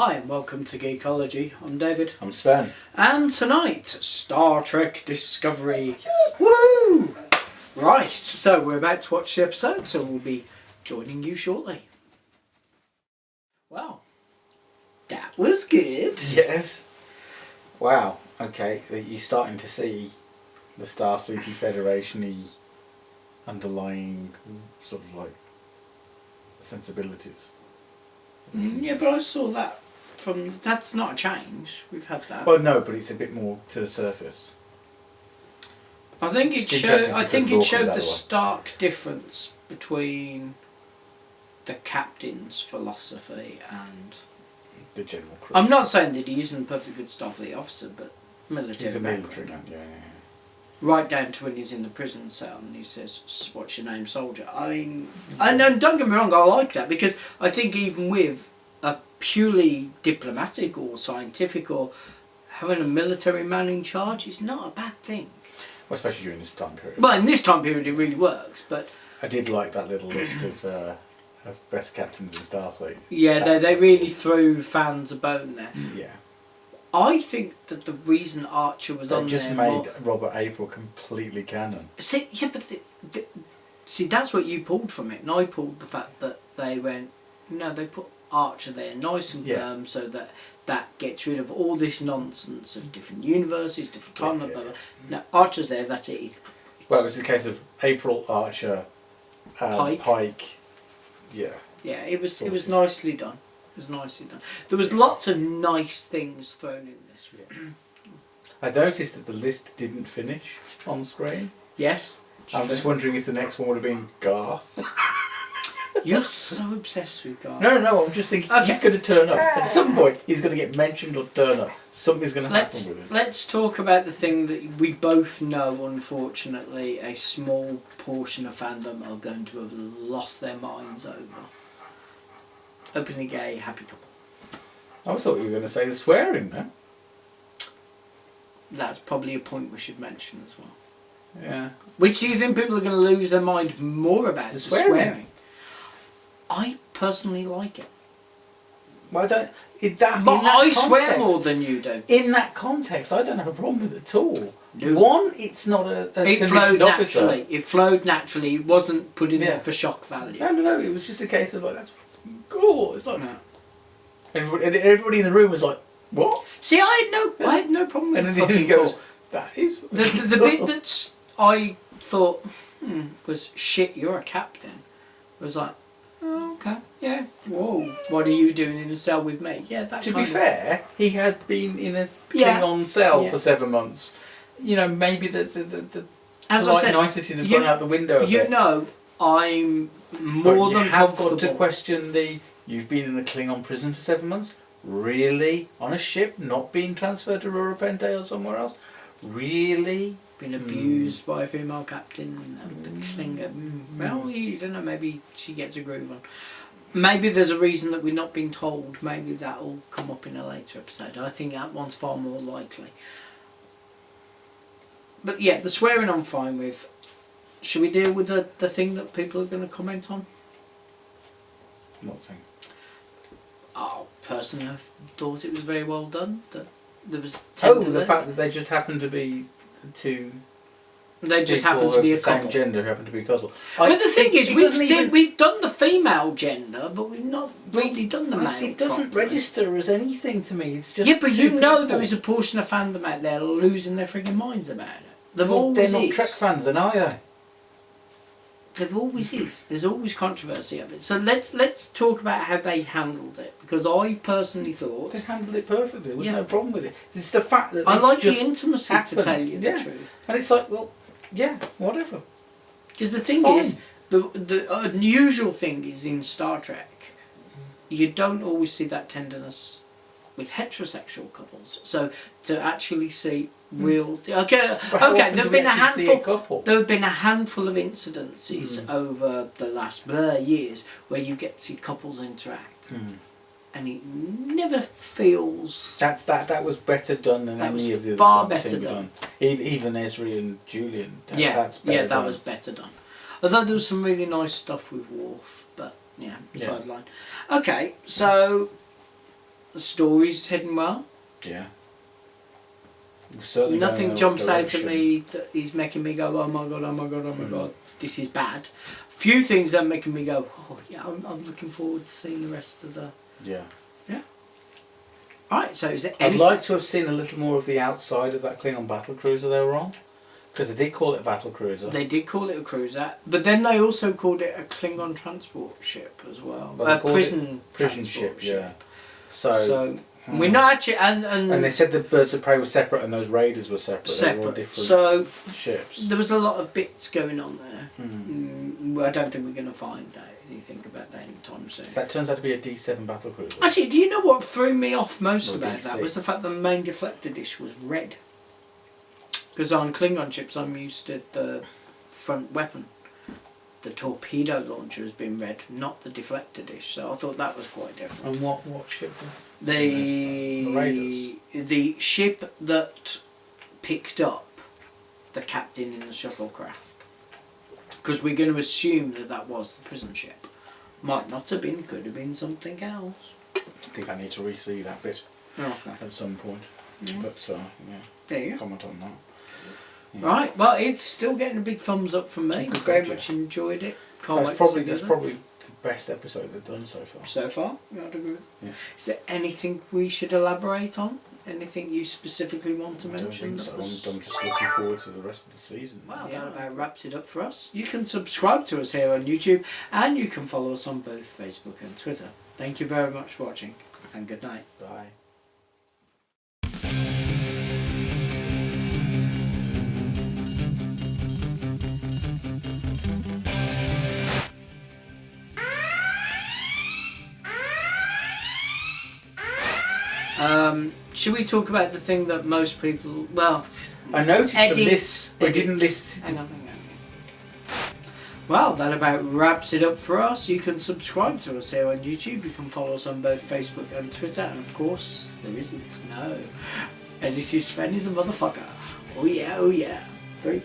Hi and welcome to Geekology. I'm David. I'm Sven. And tonight, Star Trek Discovery. Woo! Right, so we're about to watch the episode, so we'll be joining you shortly. Well, that was good. Yes. Wow. Okay, you're starting to see the Starfleet Federation-y underlying sort of like sensibilities. Yeah, but I saw that from... That's not a change. We've had that. Well, no, but it's a bit more to the surface. I think it showed. I think it showed the stark difference between the captain's philosophy and the general crew. I'm not saying that he isn't a perfectly good Starfleet officer, but military. He's a military man. Yeah. Right down to when he's in the prison cell and he says, "What's your name, soldier?" I mean, and don't get me wrong, I like that because I think even with a purely diplomatic or scientific or having a military man in charge is not a bad thing. Well, especially during this time period. Well, in this time period, it really works. But I did like that little list of best captains in Starfleet. Yeah, they really threw fans a bone there. Yeah. I think that the reason Archer was on just there made Robert April completely canon. See, yeah, but see, that's what you pulled from it, and I pulled the fact that they went, no, they put Archer there nice and firm, so that gets rid of all this nonsense of different universes, different timelines, blah, blah. No, Archer's there, that's it. Well, it was the case of April, Archer, Pike. Yeah. Yeah, it was nicely done. It was nicely done. There was lots of nice things thrown in this. Yeah. I noticed that the list didn't finish on screen. Yes. I'm just wondering if the next one would have been Garth. You're so obsessed with Garth. No, I'm just thinking he's going to turn up. At some point, he's going to get mentioned or turn up. Something's going to happen with him. Let's talk about the thing that we both know, unfortunately, a small portion of fandom are going to have lost their minds over. Openly gay, happy couple. I thought you were going to say the swearing, man. That's probably a point we should mention as well. Yeah. Which do you think people are going to lose their mind more about? The swearing. I personally like it. Well, I swear more than you do. In that context, I don't have a problem with it at all. No. One, it's not a it flowed officer. Naturally. It flowed naturally. It wasn't put in there for shock value. No. It was just a case of like, that's cool. It's like everybody in the room was like, what? See, I had no problem with it. And then he goes, that is the bit that I thought was shit. You're a captain. Was like, oh, okay, yeah. Whoa, what are you doing in a cell with me? Yeah, that. To be fair, he had been in a Klingon cell for 7 months. You know, maybe the as I said, niceties have gone out the window. You know, I'm more than comfortable. Got to question you've been in a Klingon prison for 7 months? Really? On a ship, not being transferred to Rurapente or somewhere else? Really? Been abused by a female captain and the Klingon. Well, you don't know, maybe she gets a groove on. Maybe there's a reason that we're not being told. Maybe that will come up in a later episode. I think that one's far more likely. But yeah, the swearing I'm fine with. Should we deal with the thing that people are going to comment on? Not saying. Personally, I thought it was very well done. That there was the fact that they just happened to be two. They just happened to be a couple. Same gender, happened to be a couple. But the thing is, we've done the female gender, but we've not really done the male. It doesn't register as anything to me. It's just but you know there is a portion of fandom out there losing their frigging minds about it. They're not Trek fans, then, are they? There always is. There's always controversy of it. So let's talk about how they handled it, because I personally thought they handled it perfectly. There was no problem with it. It's the fact that I like the intimacy to tell you the truth. And it's like, well, yeah, whatever. Because the thing is, the unusual thing is in Star Trek, you don't always see that tenderness with heterosexual couples. So to actually see real there've been a handful. There have been a handful of incidences over the last years where you get to see couples interact, and it never feels. That was better done than any of the others. Far better done. Even Esri and Julian. That was better done. Although there was some really nice stuff with Worf, but sideline. Okay, so The story's heading well. Yeah. Certainly Nothing jumps out at me that is making me go, oh my god, oh my god, oh my god, this is bad. Few things that are making me go, oh yeah, I'm looking forward to seeing the rest of the... Yeah. Yeah. Alright, so is it I'd like to have seen a little more of the outside of that Klingon battle cruiser they were on. Because they did call it a battle cruiser. They did call it a cruiser, but then they also called it a Klingon transport ship as well. But A prison ship, ship. yeah. So we're not actually... And they said the birds of prey were separate and those raiders were separate. They were all different So ships. there was a lot of bits going on there. Hmm. I don't think we're going to find anything about that anytime soon. So that turns out to be a D7 battle cruiser. Actually, do you know what threw me off most Or about D6. that was the fact that the main deflector dish was red. Because on Klingon ships I'm used to the front weapon. The torpedo launcher has been red, not the deflector dish. So I thought that was quite different. And what ship? The Raiders. the ship that picked up the captain in the shuttlecraft. Because we're going to assume that that was the prison ship. Might not have been, could have been something else. I think I need to re-see that bit Okay. at some point. Yeah. But yeah, There you go. comment on that. Yeah. Right, well, it's still getting a big thumbs up from me. Good, Very thank you. much enjoyed it. Can't wait That's to see probably the other. the best episode they've done so far. So far, I'd agree. Yeah. Is there anything we should elaborate on? Anything you specifically want to I don't mention? think so. that was- I'm just looking forward to the rest of the season. Well, that about wraps it up for us. You can subscribe to us here on YouTube and you can follow us on both Facebook and Twitter. Thank you very much for watching and good night. Bye. Should we talk about the thing that most people, well, I noticed edits, the list. We didn't edits. list. Hang on. Well, that about wraps it up for us. You can subscribe to us here on YouTube. You can follow us on both Facebook and Twitter. And of course, there isn't. No. Editor Sven is a motherfucker. Oh yeah, oh yeah. 3,